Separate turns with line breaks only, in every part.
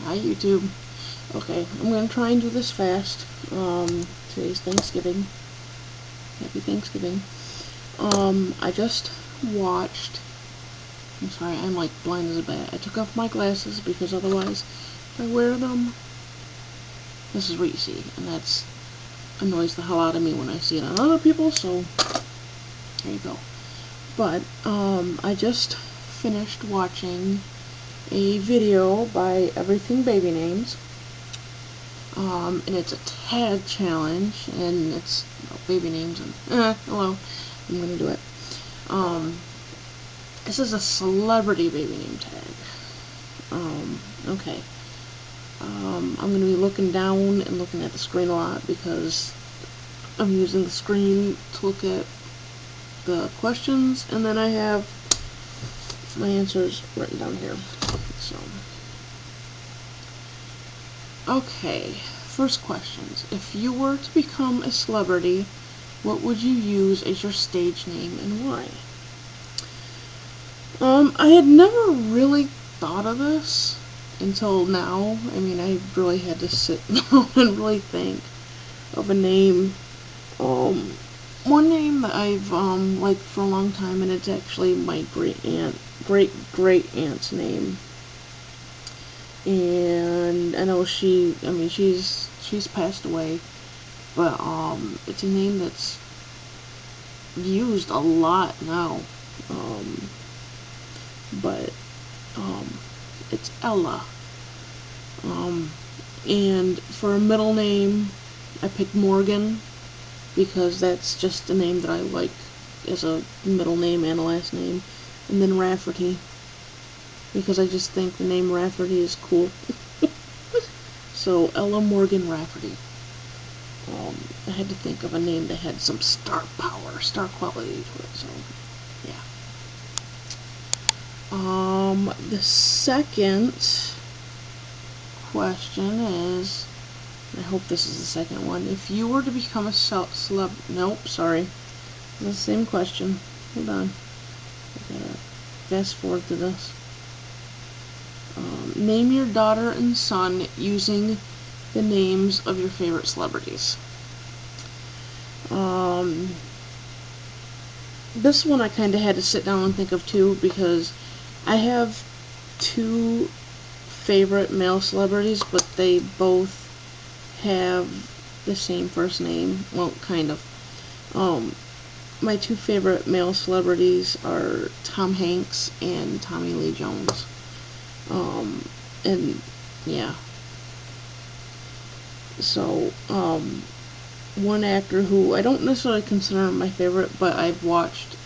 Hi, YouTube. Okay, I'm gonna try and do this fast. Today's Thanksgiving. Happy Thanksgiving. I just watched. I'm sorry, I'm like blind as a bat. I took off my glasses because otherwise, if I wear them, this is what you see, and that's annoys the hell out of me when I see it on other people. So there you go. But I just finished watching a video by Everything Baby Names. And it's a tag challenge, and it's baby names, and hello, I'm gonna do it. This is a celebrity baby name tag. Okay. I'm gonna be looking down and looking at the screen a lot because I'm using the screen to look at the questions, and then I have my answers written down here. So, okay. First questions. If you were to become a celebrity, what would you use as your stage name and why? I had never really thought of this until now. I mean, I really had to sit down and really think of a name. One name that I've liked for a long time, and it's actually my great aunt's name. And I know she's passed away, but it's a name that's used a lot now. But it's Ella. And for a middle name, I picked Morgan because that's just a name that I like as a middle name and a last name. And then Rafferty, because I just think the name Rafferty is cool. So Ella Morgan Rafferty. I had to think of a name that had some star power, star quality to it. So yeah. The second question is, I hope this is the second one. If you were to become a nope, sorry. The same question. Hold on. I gotta fast forward to this. Name your daughter and son using the names of your favorite celebrities. This one I kind of had to sit down and think of too, because I have two favorite male celebrities, but they both have the same first name. Well, kind of. My two favorite male celebrities are Tom Hanks and Tommy Lee Jones. And yeah. So, one actor who I don't necessarily consider my favorite, but I've watched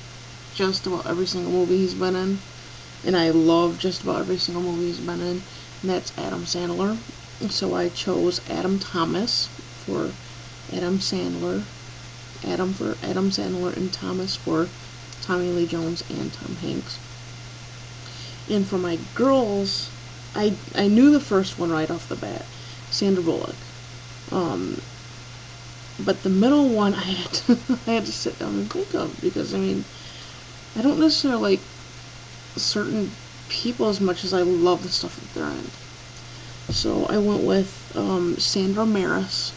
just about every single movie he's been in, and I love just about every single movie he's been in, and that's Adam Sandler. So I chose Adam Thomas for Adam Sandler, Adam for Adam Sandler, and Thomas for Tommy Lee Jones and Tom Hanks. And for my girls, I knew the first one right off the bat, Sandra Bullock. But the middle one I had to sit down and think of, because I mean, I don't necessarily like certain people as much as I love the stuff that they're in. So I went with Sandra Maris.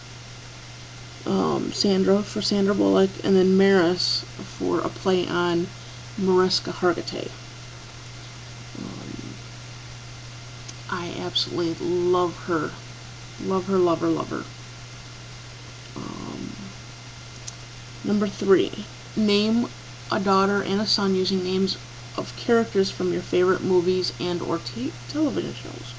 Sandra for Sandra Bullock, and then Maris for a play on Mariska Hargitay. I absolutely love her. Love her, love her, love her. Number 3. Name a daughter and a son using names of characters from your favorite movies and or television shows.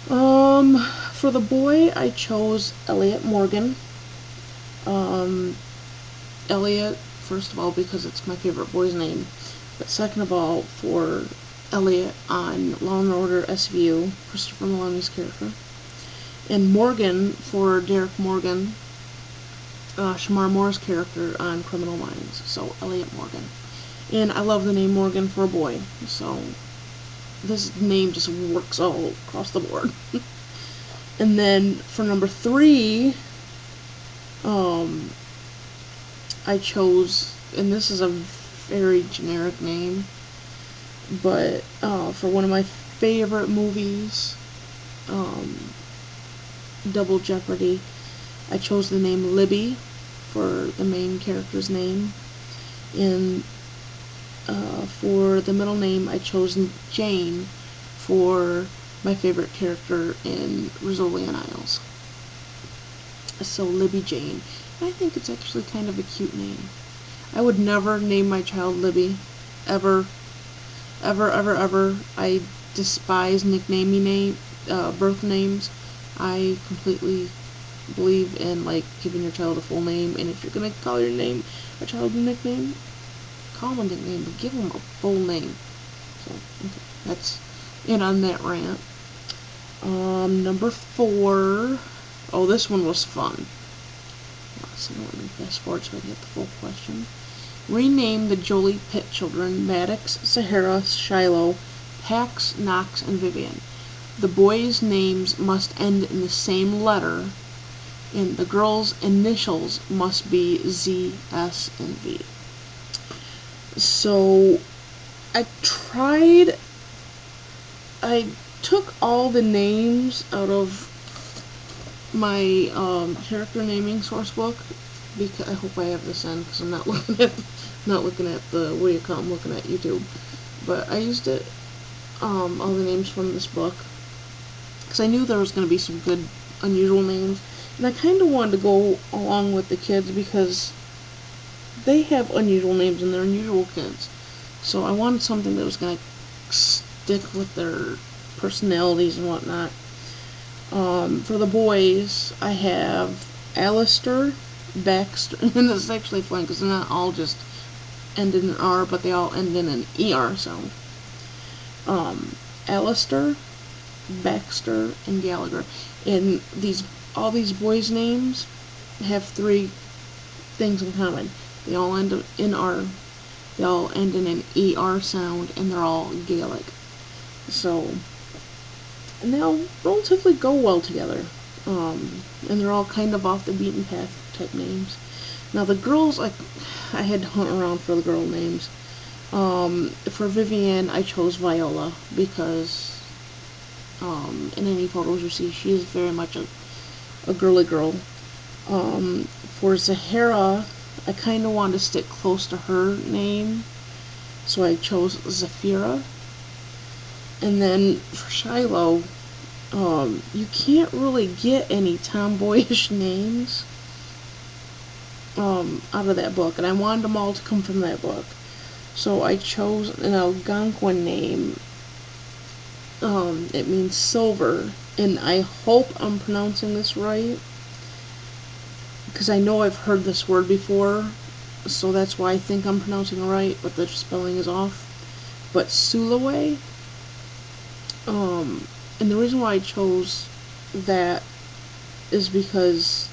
For the boy, I chose Elliot Morgan. Elliot, first of all, because it's my favorite boy's name, but second of all, for Elliot on Law & Order SVU, Christopher Meloni's character, and Morgan for Derek Morgan, Shamar Moore's character on Criminal Minds. So Elliot Morgan. And I love the name Morgan for a boy, so this name just works all across the board. And then for number 3, I chose, and this is a very generic name, but for one of my favorite movies, Double Jeopardy, I chose the name Libby for the main character's name, and for the middle name I chose Jane for my favorite character in Rizzoli and Isles. So Libby Jane. And I think it's actually kind of a cute name. I would never name my child Libby. Ever. Ever, ever, ever. I despise birth names. I completely believe in, like, giving your child a full name, and if you're gonna call a child a nickname, call them a nickname, but give them a full name. So, okay, that's it on that rant. Number 4. Oh, this one was fun. So let me fast forward so I can get the full question. Rename the Jolie Pitt children Maddox, Sahara, Shiloh, Pax, Knox, and Vivian. The boys' names must end in the same letter, and the girls' initials must be Z, S, and V. So I took all the names out of my character naming source book, because I hope I have this in, because I'm not looking at the I'm looking at YouTube. But I used it, all the names from this book, because I knew there was going to be some good unusual names, and I kind of wanted to go along with the kids because they have unusual names and they're unusual kids. So I wanted something that was going to stick with their personalities and whatnot. For the boys, I have Alistair, Baxter, and this is actually fun because they're not all just end in an R, but they all end in an ER sound. Alistair, Baxter, and Gallagher. And all these boys' names have 3 things in common. They all end in R. They all end in an ER sound, and they're all Gaelic. So, and they all relatively go well together. And they're all kind of off the beaten path type names. Now the girls, I had to hunt around for the girl names. For Vivian, I chose Viola because in any photos you see, she is very much a girly girl. For Zahara, I kind of wanted to stick close to her name, so I chose Zafira. And then for Shiloh, you can't really get any tomboyish names out of that book, and I wanted them all to come from that book. So I chose an Algonquin name. It means silver, and I hope I'm pronouncing this right, because I know I've heard this word before, so that's why I think I'm pronouncing it right, but the spelling is off. But Sulaway, and the reason why I chose that is because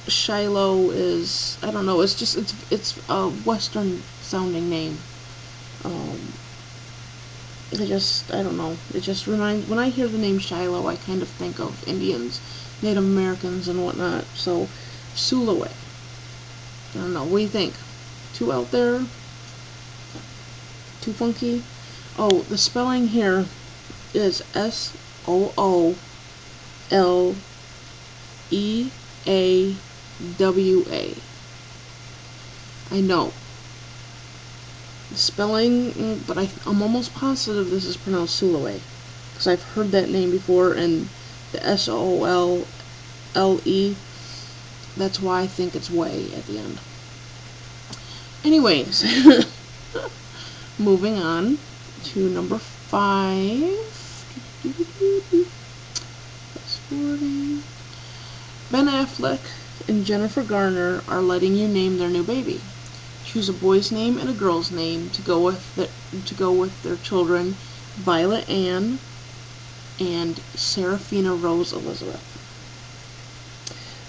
Shiloh is, I don't know, it's a Western sounding name. I don't know, it just reminds, when I hear the name Shiloh, I kind of think of Indians, Native Americans, and whatnot. So, Sulaway. I don't know, what do you think? Too out there? Too funky? Oh, the spelling here is Soolleawa. I know. The spelling, but I'm almost positive this is pronounced Sulaway, because I've heard that name before, and the Solle, that's why I think it's way at the end. Anyways, moving on to number 5. Ben Affleck and Jennifer Garner are letting you name their new baby. Choose a boy's name and a girl's name to go with their children, Violet Ann and Seraphina Rose Elizabeth.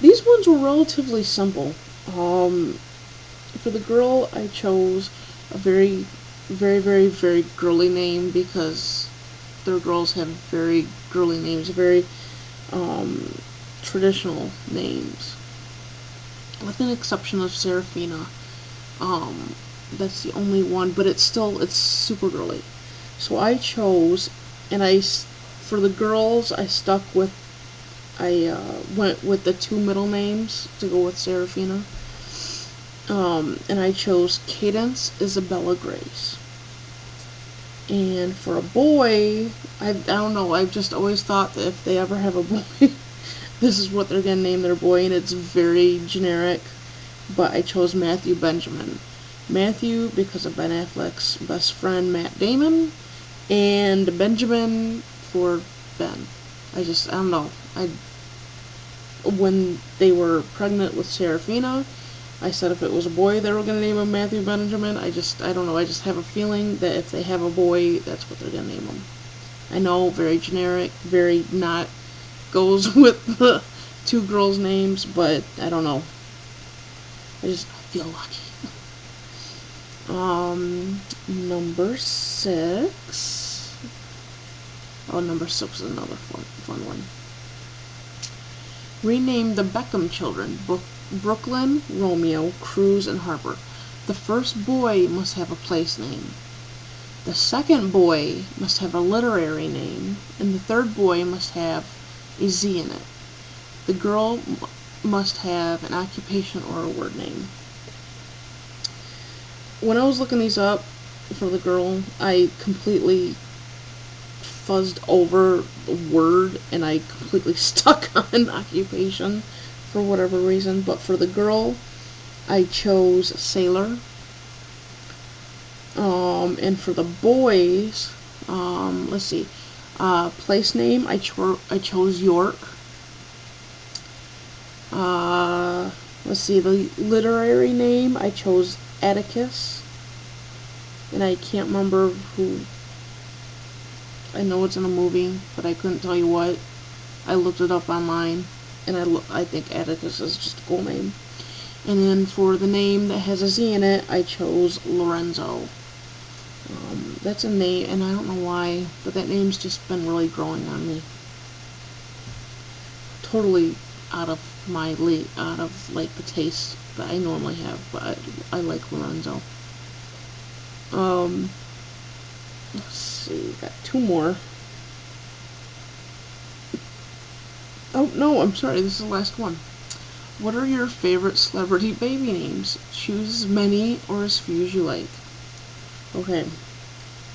These ones were relatively simple. For the girl, I chose a very, very, very, very girly name, because their girls have very girly names, very traditional names, with an exception of Seraphina. That's the only one, but it's super girly. So I chose, and for the girls, I went with the two middle names to go with Serafina. And I chose Cadence Isabella Grace. And for a boy, I don't know, I've just always thought that if they ever have a boy, this is what they're going to name their boy, and it's very generic, but I chose Matthew Benjamin. Matthew because of Ben Affleck's best friend Matt Damon, and Benjamin for Ben. I don't know. When they were pregnant with Serafina, I said if it was a boy they were going to name him Matthew Benjamin. I don't know, I just have a feeling that if they have a boy, that's what they're going to name him. I know, very generic, very not goes with the two girls' names, but I don't know. I just feel lucky. Number 6. Oh, number 6 is another fun one. Rename the Beckham children, Brooklyn, Romeo, Cruz, and Harper. The first boy must have a place name. The second boy must have a literary name, and the third boy must have a Z in it. The girl must have an occupation or a word name. When I was looking these up for the girl, I completely fuzzed over the word, and I completely stuck on occupation for whatever reason. But for the girl, I chose sailor. And for the boys, let's see, place name, I chose York. Let's see, the literary name, I chose Atticus. And I can't remember who. I know it's in a movie, but I couldn't tell you what. I looked it up online, and I think Atticus is just a cool name. And then for the name that has a Z in it, I chose Lorenzo. That's a name, and I don't know why, but that name's just been really growing on me. Totally out of like the taste that I normally have, but I like Lorenzo. Let's see, got 2 more. Oh no, I'm sorry, this is the last one. What are your favorite celebrity baby names? Choose as many or as few as you like. Okay.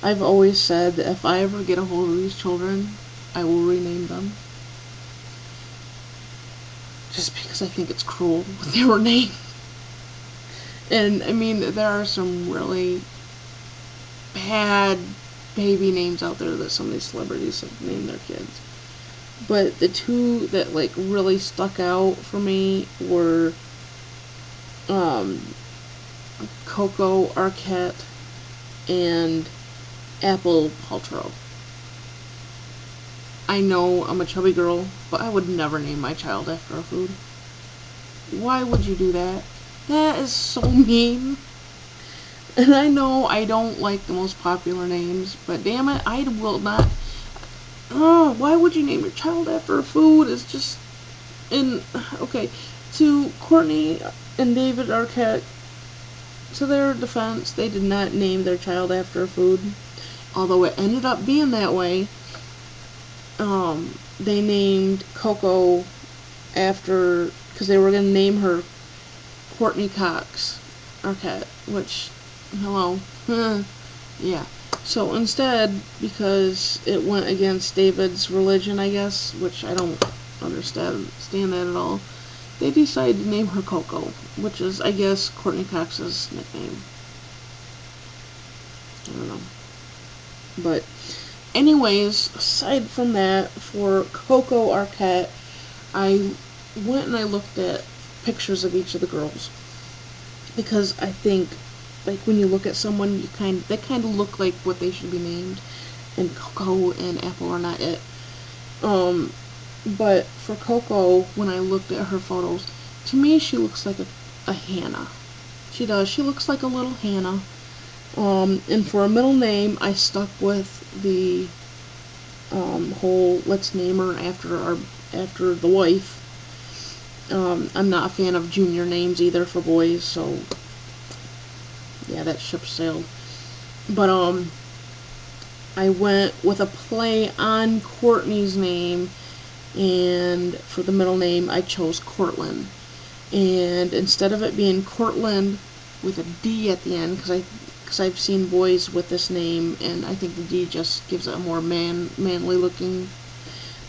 I've always said that if I ever get a hold of these children, I will rename them. Just because I think it's cruel what they were named. And, I mean, there are some really bad baby names out there that some of these celebrities have named their kids. But the two that, like, really stuck out for me were, Coco Arquette and Apple Paltrow. I know I'm a chubby girl, but I would never name my child after a food. Why would you do that? That is so mean. And I know I don't like the most popular names, but damn it, I will not. Oh, why would you name your child after a food? It's just. Okay, to Courtney and David Arquette, to their defense, they did not name their child after a food. Although it ended up being that way. They named Coco after, because they were going to name her Courtney Cox Arquette, which, hello, yeah. So instead, because it went against David's religion, I guess, which I don't understand that at all, they decided to name her Coco, which is, I guess, Courtney Cox's nickname. I don't know. But anyways, aside from that, for Coco Arquette, I went and I looked at pictures of each of the girls, because I think, like, when you look at someone, they kind of look like what they should be named, and Coco and Apple are not it. But for Coco, when I looked at her photos, to me she looks like a Hannah. She does. She looks like a little Hannah. And for a middle name, I stuck with the whole let's name her after the wife. I'm not a fan of junior names either for boys, so yeah, that ship sailed. But I went with a play on Courtney's name, and for the middle name I chose Cortland. And instead of it being Cortland with a D at the end, because I've seen boys with this name, and I think the D just gives it a more manly looking.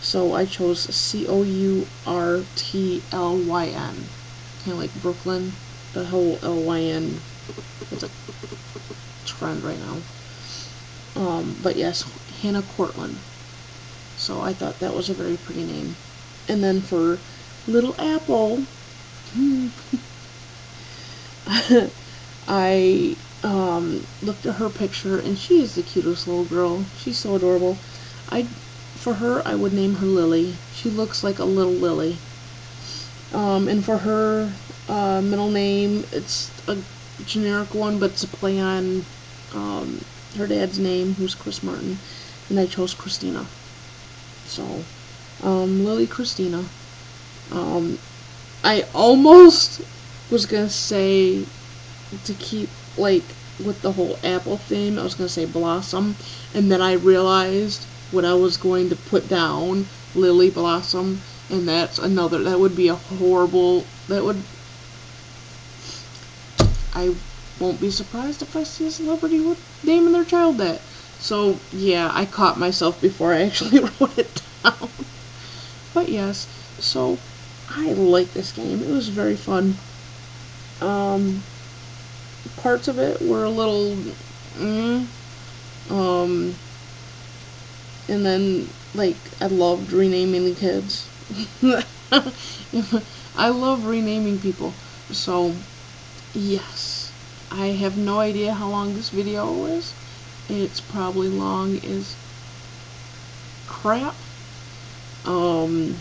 So I chose Courtlyn, kind of like Brooklyn. The whole LYN is a trend right now. But yes, Hannah Cortland. So I thought that was a very pretty name. And then for Little Apple, I looked at her picture, and she is the cutest little girl. She's so adorable. For her, I would name her Lily. She looks like a little lily. And for her middle name, it's a generic one, but it's a play on her dad's name, who's Chris Martin, and I chose Christina. So, Lily Christina. I almost was gonna say, to keep like with the whole apple theme, I was gonna say Blossom, and then I realized what I was going to put down, Lily Blossom, and that would be a horrible, I won't be surprised if I see a celebrity with naming their child that. So yeah, I caught myself before I actually wrote it down. But yes, so I like this game. It was very fun. Parts of it were a little, and then like I loved renaming the kids. I love renaming people. So yes, I have no idea how long this video is. It's probably long as crap. That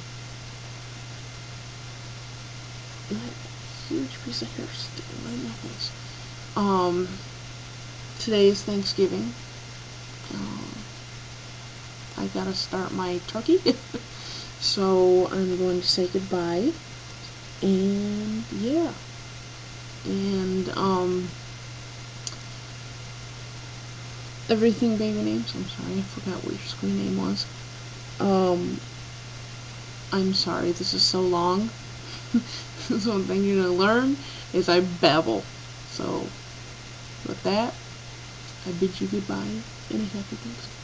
huge piece of hair sticking right in my face. Today is Thanksgiving. I gotta start my turkey. So I'm going to say goodbye. And yeah. And everything baby names. I'm sorry, I forgot what your screen name was. I'm sorry, this is so long. So one thing you're gonna learn is I babble. So with that, I bid you goodbye and a happy Thanksgiving.